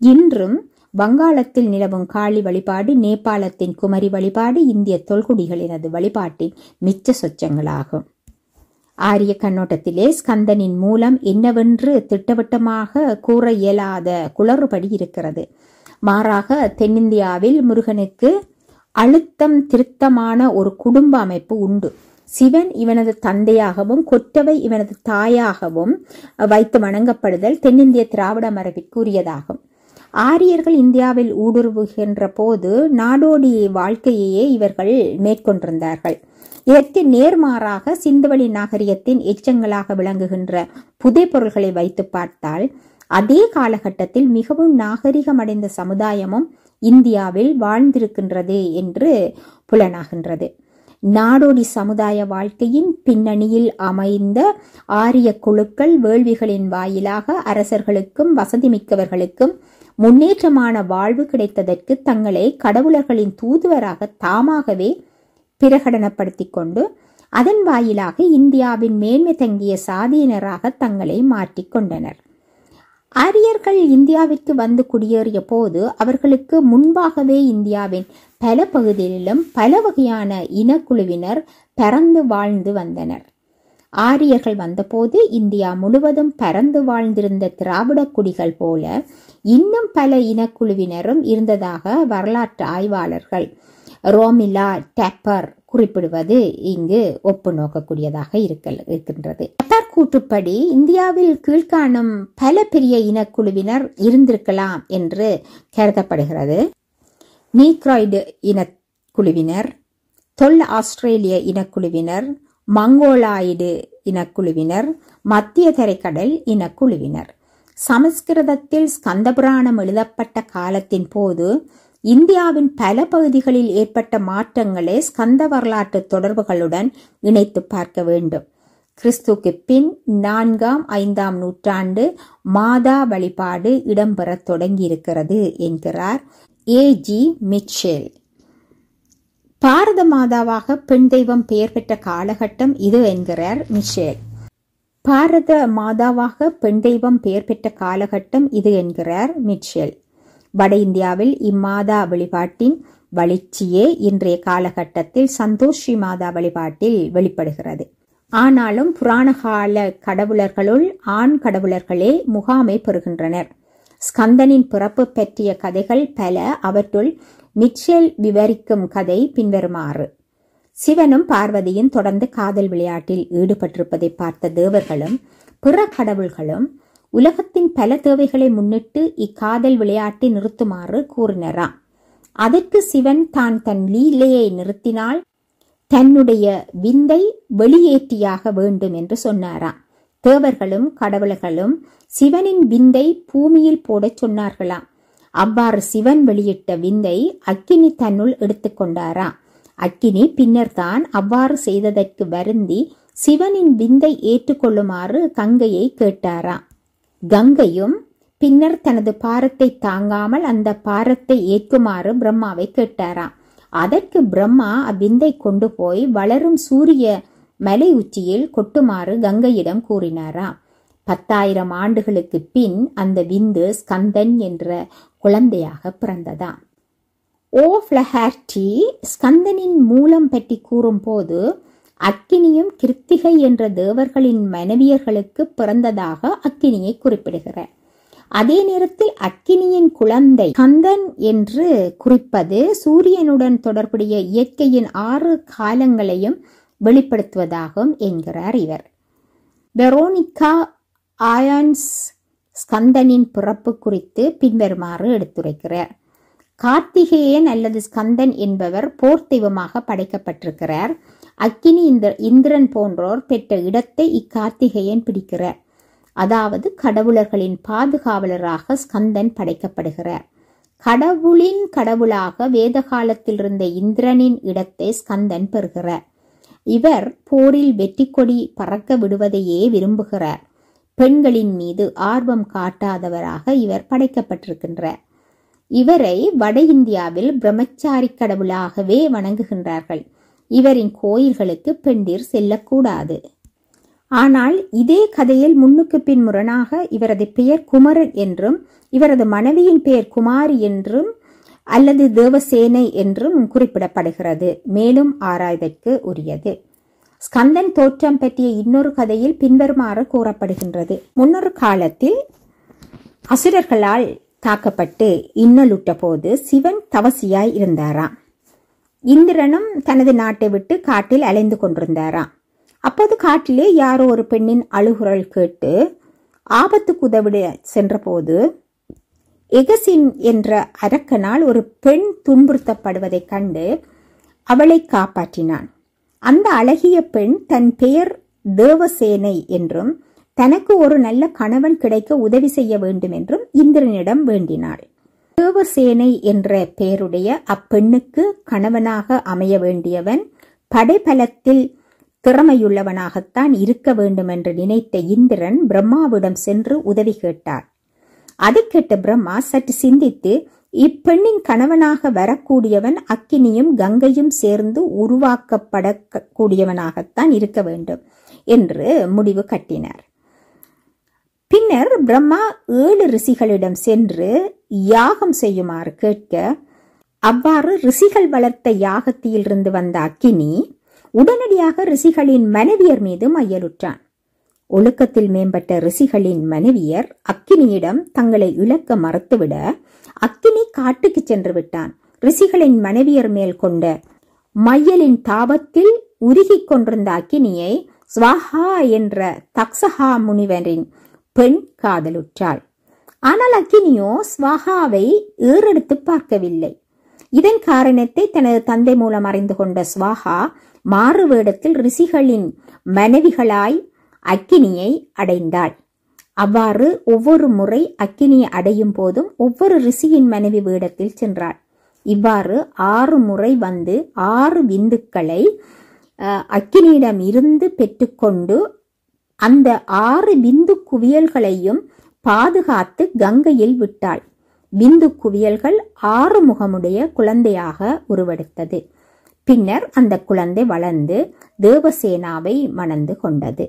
இன்றும் வங்காளத்தில் நிலவும் காளி வழிபாடு, நேபாளத்தின் குமரி வழிபாடு இந்திய தொல்குடிகளினது வழிபாட்டின் மிச்ச சொச்சங்களாகும். ஆரிய கண்ணோட்டத்திலே ஸ்கந்தனின் மூலம் என்னவென்று திட்டவட்டமாக கூற இயலாத குளறுபடி இருக்கிறது. மாறாக தென்னிந்தியாவில் முருகனுக்கு அழுத்தம் திருத்தமான ஒரு குடும்ப அமைப்பு உண்டு. சிவன் இவனது தந்தையாகவும் கொற்றவை இவனது தாயாகவும் வைத்து வணங்கப்படுதல் தென்னிந்திய திராவிட மரபிற்கு உரியதாகும். ஆரியர்கள் இந்தியாவில் ஊடுருவுகின்ற போது நாடோடி வாழ்க்கையையே இவர்கள் மேற்கொண்டிருந்தார்கள். இதற்கு நேர்மாறாக சிந்துவெளி நாகரிகத்தின் எச்சங்களாக விளங்குகின்ற புதை பொருள்களை வைத்து பார்த்தால் அதே காலகட்டத்தில் மிகவும் நாகரிகமடைந்த சமுதாயமும் இந்தியாவில் வாழ்ந்திருக்கின்றது என்று புலனாகின்றது. நாடோடி சமுதாய வாழ்க்கையின் பின்னணியில் அமைந்த ஆரிய குழுக்கள் வேள்விகளின் வாயிலாக அரசர்களுக்கும் வசதிமிக்கவர்களுக்கும் முன்னேற்றமான வாழ்வு கிடைத்ததற்கு தங்களை கடவுளர்களின் தூதுவராக தாமாகவே பிரகடனப்படுத்திக் கொண்டு அதன் வாயிலாக இந்தியாவின் மேன்மை தங்கிய சாதியினராக தங்களை மாற்றிக்கொண்டனர். ஆரியர்கள் இந்தியாவிற்கு வந்து குடியேறிய போது அவர்களுக்கு முன்பாகவே இந்தியாவின் பல பகுதிகளிலும் பல வகையான இனக்குழுவினர் பரந்து வாழ்ந்து வந்தனர். ஆரியர்கள் வந்தபோது இந்தியா முழுவதும் பரந்து வாழ்ந்திருந்த திராவிட குடிகள் போல இன்னும் பல இனக்குழுவினரும் இருந்ததாக வரலாற்று ஆய்வாளர்கள் ரோமிலா டேப்பர் குறிப்பிடுவது இங்கு ஒப்பு நோக்கக்கூடியதாக இருக்கின்றது. டேப்பர் கூற்றுப்படி இந்தியாவில் கீழ்காணும் பல பெரிய இனக்குழுவினர் இருந்திருக்கலாம் என்று கருதப்படுகிறது. நீக்ராய்டு இனக்குழுவினர், தொல் ஆஸ்திரேலிய இனக்குழுவினர், மங்கோலாய்டு இனக்குழுவினர், மத்திய தரைக்கடல் இனக்குழுவினர். சமஸ்கிருதத்தில் ஸ்கந்தபுராணம் எழுதப்பட்ட காலத்தின் போது இந்தியாவின் பல பகுதிகளில் ஏற்பட்ட மாற்றங்களே ஸ்கந்த வரலாற்று தொடர்புகளுடன் இணைத்து பார்க்க வேண்டும். கிறிஸ்துக்கு பின் 4ஆம் 5ஆம் நூற்றாண்டு மாதா வழிபாடு இடம்பெற தொடங்கியிருக்கிறது என்கிறார் A.G. மிச்சேல். பாரத மாதாவாக பெண் தெய்வம் பெயர் பெற்ற காலகட்டம் இது என்கிறார் மிச்சேல். பாரத மாதாவாக பெண் தெய்வம் பெயர் பெற்ற காலகட்டம் இது என்கிறார் மிச்சேல். வட இந்தியாவில் இம்மாதா வழிபாட்டின் வளர்ச்சியே இன்றைய காலகட்டத்தில் சந்தோஷி மாதா வழிபாட்டில் வெளிப்படுகிறது. ஆனாலும் புராண கால கடவுளர்களுள் ஆண் கடவுளர்களே முகாமை பெறுகின்றனர். ஸ்கந்தனின் பிறப்பு பற்றிய கதைகள் பல. அவற்றுள் மிச்சேல் விவரிக்கும் கதை பின்வருமாறு. சிவனும் பார்வதியும் தொடர்ந்து காதல் விளையாட்டில் ஈடுபட்டிருப்பதை பார்த்த தேவர்களும் பிற கடவுள்களும் உலகத்தின் பல தேவைகளை முன்னிட்டு இக்காதல் விளையாட்டை நிறுத்துமாறு கூறினராம். அதற்கு சிவன் தான் தன் லீலையை நிறுத்தினால் தன்னுடைய விந்தை வெளியேற்றியாக வேண்டும் என்று சொன்னாராம். தேவர்களும் கடவுள்களும் சிவனின் விந்தை பூமியில் போடச் சொன்னார்களாம். அவ்வாறு சிவன் வெளியிட்ட விந்தை அக்கினி தன்னுள் எடுத்துக்கொண்டாராம். அக்கினி பின்னர் தான் அவ்வாறு செய்ததற்கு வருந்தி சிவனின் விந்தை ஏற்றுக்கொள்ளுமாறு கங்கையை கேட்டாராம். கங்கையும் பின்னர் தனது பாரத்தை தாங்காமல் அந்த பாரத்தை ஏற்குமாறு பிரம்மாவை கேட்டாராம். அதற்கு பிரம்மா அவ்விந்தை கொண்டு போய் வளரும் சூரிய மலை உச்சியில் கொட்டுமாறு கங்கையிடம் கூறினாராம். 10,000 ஆண்டுகளுக்கு பின் அந்த விந்து ஸ்கந்தன் என்ற குழந்தையாக பிறந்ததாம். ஓ ஃப்ளஹார்டி ஸ்கந்தனின் மூலம் பற்றி கூறும் போது அக்கினியும் கிருத்திகை என்ற தேவர்களின் மனைவியர்களுக்கு பிறந்ததாக அக்கினியை குறிப்பிடுகிறார். அதே நேரத்தில் அக்கினியின் குழந்தை ஸ்கந்தன் என்று குறிப்பது சூரியனுடன் தொடர்புடைய இயற்கையின் 6 காலங்களையும் வெளிப்படுத்துவதாகும் என்கிறார் இவர். வெரோனிகா ஆயன்ஸ் ஸ்கந்தனின் பிறப்பு குறித்து பின்வருமாறு எடுத்துரைக்கிறார். கார்த்திகேயன் அல்லது ஸ்கந்தன் என்பவர் போர் தெய்வமாக படைக்கப்பட்டிருக்கிறார். அக்கினி இந்திரன் போன்றோர் பெற்ற இடத்தை இக்கார்த்திகேயன் பிடிக்கிறார். அதாவது கடவுளர்களின் பாதுகாவலராக ஸ்கந்தன் படைக்கப்படுகிறார். கடவுளின் கடவுளாக வேத காலத்தில் இருந்த இந்திரனின் இடத்தை ஸ்கந்தன் பெறுகிறார். இவர் போரில் வெற்றி கொடி பறக்க விடுவதையே விரும்புகிறார். பெண்களின் மீது ஆர்வம் காட்டாதவராக இவர் படைக்கப்பட்டிருக்கின்றார். இவரை வட இந்தியாவில் பிரம்மச்சாரி கடவுளாகவே வணங்குகின்றார்கள். இவரின் கோயில்களுக்கு பெண்டிர் செல்லக்கூடாது. ஆனால் இதே கதையில் முன்னுக்கு பின் முரணாக இவரது பெயர் குமரன் என்றும் இவரது மனைவியின் பெயர் குமாரி என்றும் அல்லது தேவசேனை என்றும் குறிப்பிடப்படுகிறது. மேலும் ஆராய்தற்கு உரியது. ஸ்கந்தன் தோற்றம் பற்றிய இன்னொரு கதையில் பின்வருமாறு கூறப்படுகின்றது. முன்னொரு காலத்தில் அசுரர்களால் தாக்கப்பட்டு இன்னலுற்ற போது சிவன் தவசியாய் இருந்தாராம். இந்திரனும் தனது நாட்டை விட்டு காட்டில் அலைந்து கொண்டிருந்தாராம். அப்போது காட்டிலே யாரோ ஒரு பெண்ணின் அழுகுரல் கேட்டு ஆபத்துக்கு உதவிட சென்றபோது எகசின் என்ற அரக்கனால் ஒரு பெண் துன்புறுத்தப்படுவதைக் கண்டு அவளை காப்பாற்றினான். அந்த அழகிய பெண் தன் பெயர் தேவசேனை என்றும் தனக்கு ஒரு நல்ல கணவன் கிடைக்க உதவி செய்ய வேண்டும் என்றும் இந்திரனிடம் வேண்டினாள். தேவசேனை என்ற பெயருடைய அப்பெண்ணுக்கு கணவனாக அமைய வேண்டியவன் படைபலத்தில் திறமையுள்ளவனாகத்தான் இருக்க வேண்டும் என்று நினைத்த இந்திரன் பிரம்மாவிடம் சென்று உதவி கேட்டார். அதை கேட்ட பிரம்மா சற்று சிந்தித்து, இப்பெண்ணின் கணவனாக வரக்கூடியவன் அக்கினியும் கங்கையும் சேர்ந்து உருவாக்கப்படக்கூடியவனாகத்தான் இருக்க வேண்டும் என்று முடிவு கட்டினார். பின்னர் பிரம்மா 7 ரிஷிகளிடம் சென்று யாகம் செய்யுமாறு கேட்க, அவ்வாறு ரிஷிகள் வளர்த்த யாகத்திலிருந்து வந்த அக்கினி உடனடியாக ரிஷிகளின் மனைவியர் மீது மையலுற்றான். ஒழுக்கத்தில் மேம்பட்ட ரிஷிகளின் மனைவியர் அக்கினியிடம் தங்களை இழக்க மறுத்துவிட அக்கினி காட்டுக்கு சென்று விட்டான். ரிஷிகளின் மனைவியர் மேல் கொண்ட மையலின் தாபத்தில் உருகிக் கொண்டிருந்த அக்கினியை ஸ்வாஹா என்ற தக்ஷஹா முனிவரின் பெண் காதலுற்றாள். ஆனால் அக்கினியோ ஸ்வாஹாவை ஏறெடுத்து பார்க்கவில்லை. இதன் காரணத்தை தனது தந்தை மூலம் அறிந்து கொண்ட ஸ்வாஹா மாறு வேடத்தில் ரிஷிகளின் மனைவிகளாய் அக்கினியை அடைந்தாள். அவ்வாறு ஒவ்வொரு முறை அக்கினியை அடையும் போதும் ஒவ்வொரு ரிஷியின் மனைவி வேடத்தில் சென்றாள். இவ்வாறு 6 முறை வந்து 6 விந்துக்களை அக்கினியிடம் இருந்து பெற்றுக்கொண்டு அந்த 6 விந்து குவியல்களையும் பாதுகாத்து கங்கையில் விட்டாள். விந்து குவியல்கள் 6 முகமுடைய குழந்தையாக உருவெடுத்தது. பின்னர் அந்த குழந்தை வளர்ந்து தேவசேனாவை மணந்து கொண்டது.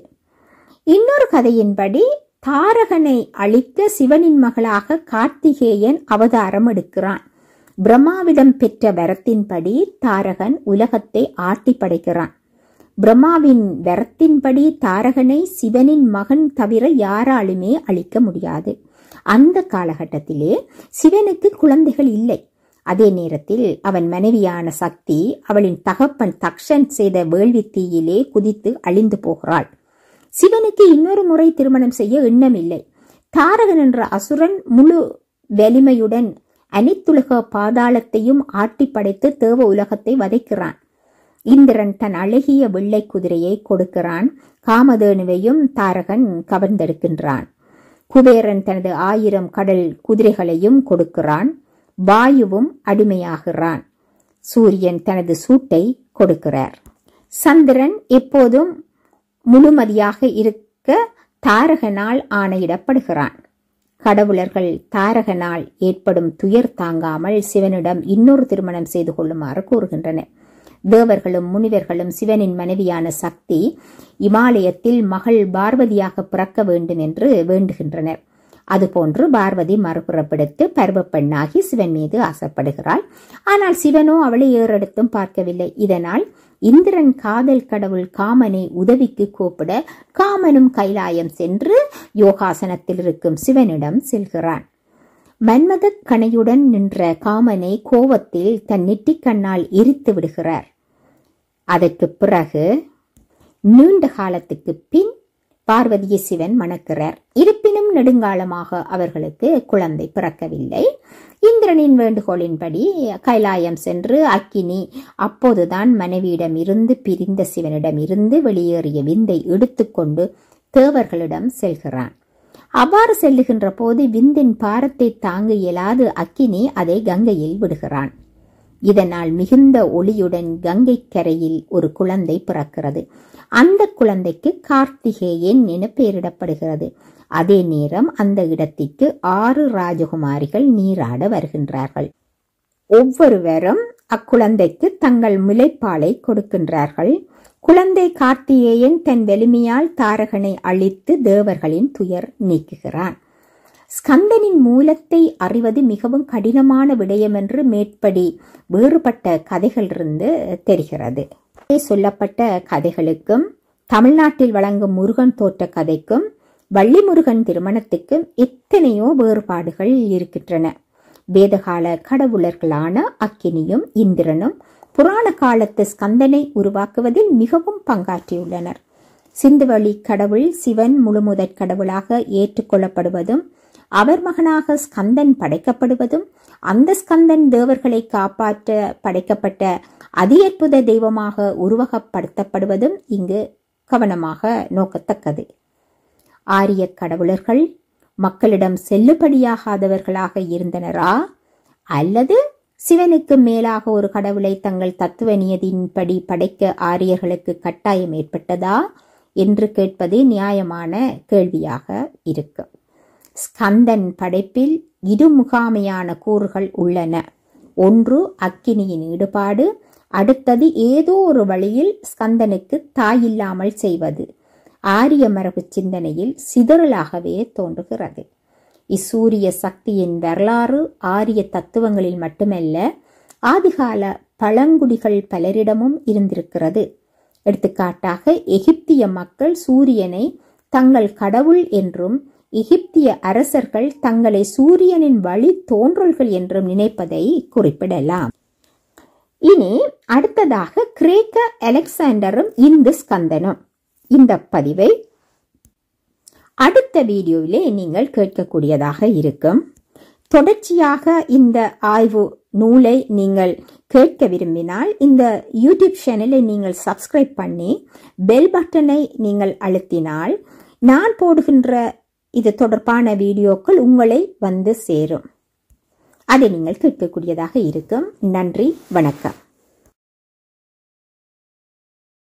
இன்னொரு கதையின்படி தாரகனை அழிக்க சிவனின் மகளாக கார்த்திகேயன் அவதாரம் எடுக்கிறான். பிரம்மாவிடம் பெற்ற வரத்தின்படி தாரகன் உலகத்தை ஆட்டி படைக்கிறான். பிரம்மாவின் வரத்தின்படி தாரகனை சிவனின் மகன் தவிர யாராலுமே அழிக்க முடியாது. அந்த காலகட்டத்திலே சிவனுக்கு குழந்தைகள் இல்லை. அதே நேரத்தில் அவன் மனைவியான சக்தி அவளின் தகப்பன் தக்ஷன் செய்த வேள்வி தீயிலே குதித்து அழிந்து போகிறாள். சிவனுக்கு இன்னொரு முறை திருமணம் செய்ய எண்ணமில்லை. தாரகன் என்ற அசுரன் முழு வலிமையுடன் அனைத்துலக பாதாளத்தையும் ஆட்டி படைத்து தேவ உலகத்தை வதைக்கிறான். இந்திரன் தன் அழகிய வெள்ளை குதிரையை கொடுக்கிறான். காமதேனுவையும் தாரகன் கவர்ந்தெடுக்கின்றான். குபேரன் தனது 1000 கடல் குதிரைகளையும் கொடுக்கிறான். வாயுவும் அடிமையாகிறான். சூரியன் தனது சூட்டை கொடுக்கிறார். சந்திரன் எப்போதும் முழுமதியாக இருக்க தாரகனால் ஆணையிடப்படுகிறான். கடவுளர்கள் தாரகனால் ஏற்படும் துயர் தாங்காமல் சிவனிடம் இன்னொரு திருமணம் செய்து கொள்ளுமாறு கூறுகின்றனர். தேவர்களும் முனிவர்களும் சிவனின் மனைவியான சக்தி இமாலயத்தில் மகள் பார்வதியாக பிறக்க வேண்டும் என்று வேண்டுகின்றனர். அதுபோன்று பார்வதி மறுபுறப்படுத்து பருவ பெண்ணாகி சிவன் மீது ஆசைப்படுகிறாள். ஆனால் சிவனோ அவளை ஏறெடுத்தும் பார்க்கவில்லை. இதனால் இந்திரன் காதல் கடவுள் காமனை உதவிக்கு கூப்பிட காமனும் கைலாயம் சென்று யோகாசனத்தில் இருக்கும் சிவனிடம் செல்கிறான். மன்மத கணையுடன் நின்ற காமனை கோவத்தில் தன் நெற்றிக்கண்ணால் எரித்து விடுகிறார். அதற்கு பிறகு நீண்ட காலத்துக்கு பின் பார்வதியை சிவன் மணக்கிறார். இருப்பினும் நெடுங்காலமாக அவர்களுக்கு குழந்தை பிறக்கவில்லை. இந்திரனின் வேண்டுகோளின்படி கைலாயம் சென்று அக்கினி அப்போதுதான் மனைவியிடம் இருந்து பிரிந்த சிவனிடம் இருந்து வெளியேறிய விந்தை எடுத்துக்கொண்டு தேவர்களிடம் செல்கிறான். அவ்வாறு செல்லுகின்ற போது விந்தின் பாரத்தை தாங்க இயலாது அக்கினி அதை கங்கையில் விடுகிறான். இதனால் மிகுந்த ஒளியுடன் கங்கை கரையில் ஒரு குழந்தை பிறக்கிறது. அந்த குழந்தைக்கு கார்த்திகேயன் என பெயரிடப்படுகிறது. அதே நேரம் அந்த இடத்திற்கு 6 ராஜகுமாரிகள் நீராட வருகின்றார்கள். ஒவ்வொருவரும் அக்குழந்தைக்கு தங்கள் முலைப்பாலை கொடுக்கின்றார்கள். குழந்தை கார்த்திகேயன் தன் வலிமையால் தாரகனை அழித்து தேவர்களின் துயர் நீக்குகிறான். ஸ்கந்தனின் மூலத்தை அறிவது மிகவும் கடினமான விடயம் என்று மேற்படி வேறுபட்ட கதைகளிலிருந்து தெரிகிறது. சொல்லப்பட்ட கதைகளுக்கும் தமிழ்நாட்டில் வழங்கும் முருகன் தோற்ற கதைக்கும் வள்ளி முருகன் திருமணத்துக்கும் எத்தனையோ வேறுபாடுகள் இருக்கின்றன. வேதகால கடவுளர்களான அக்கினியும் இந்திரனும் புராண காலத்து ஸ்கந்தனை உருவாக்குவதில் மிகவும் பங்காற்றியுள்ளனர். சிந்துவெளி கடவுள் சிவன் முழுமுதற் கடவுளாக ஏற்றுக்கொள்ளப்படுவதும் அவர் மகனாக ஸ்கந்தன் படைக்கப்படுவதும் அந்த ஸ்கந்தன் தேவர்களை காப்பாற்ற படைக்கப்பட்ட அதி அற்புத தெய்வமாக உருவகப்படுத்தப்படுவதும் இங்கு கவனமாக நோக்கத்தக்கது. ஆரிய கடவுளர்கள் மக்களிடம் செல்லுபடியாகாதவர்களாக இருந்தனரா அல்லது சிவனுக்கு மேலாக ஒரு கடவுளை தங்கள் தத்துவ நியதியின்படி படைக்க ஆரியர்களுக்கு கட்டாயம் ஏற்பட்டதா என்று கேட்பது நியாயமான கேள்வியாக இருக்கும். ஸ்கந்தன் படைப்பில் இருமுகாமையான கூறுகள் உள்ளன. ஒன்று அக்கினியின் ஈடுபாடு, அடுத்தது ஏதோ ஒரு வழியில் ஸ்கந்தனுக்கு தாயில்லாமல் செய்வது. ஆரிய மரபு சிந்தனையில் சிதறலாகவே தோன்றுகிறது. இச்சூரிய சக்தியின் வரலாறு ஆரிய தத்துவங்களில் மட்டுமல்ல, ஆதிகால பழங்குடிகள் பலரிடமும் இருந்திருக்கிறது. எடுத்துக்காட்டாக எகிப்திய மக்கள் சூரியனை தங்கள் கடவுள் என்றும், எகிப்திய அரசர்கள் தங்களை சூரியனின் வழி தோன்றல்கள் என்றும் நினைப்பதை குறிப்பிடலாம். இனி அடுத்ததாக கிரேக்க அலெக்சாண்டரும் இந்து ஸ்கந்தனும். இந்த பதிவை அடுத்த வீடியோவிலே நீங்கள் கேட்கக்கூடியதாக இருக்கும். தொடர்ச்சியாக இந்த ஆய்வு நூலை நீங்கள் கேட்க விரும்பினால் இந்த யூடியூப் சேனலை நீங்கள் சப்ஸ்கிரைப் பண்ணி பெல் பட்டனை நீங்கள் அழுத்தினால் நான் போடுகின்ற இது தொடர்பான வீடியோக்கள் உங்களை வந்து சேரும். அதை நீங்கள் கேட்கக்கூடியதாக இருக்கும். நன்றி, வணக்கம்.